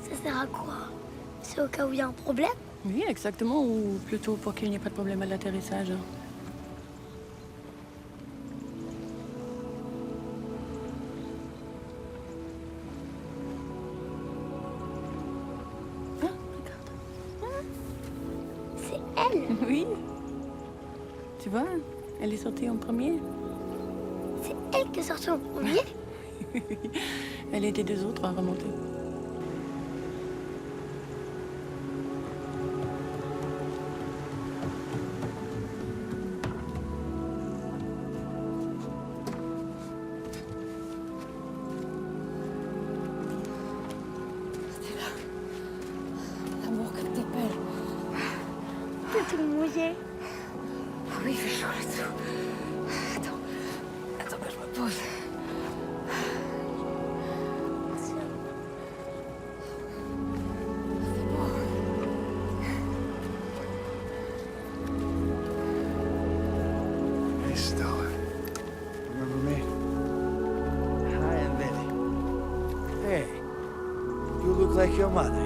Ça sert à quoi? C'est au cas où il y a un problème? Oui, exactement, ou plutôt pour qu'il n'y ait pas de problème à l'atterrissage. Ah, regarde. C'est elle? Oui. Tu vois, elle est sortie en premier. C'est elle qui est sortie en premier? Elle était des autres à remonter. L'amour que t'appelles. T'es tout mouillé. Ah oui, il fait chaud là-dessous. Attends que je me pose. Hey, Stella. Remember me? Hi, I'm Billy. Hey, you look like your mother.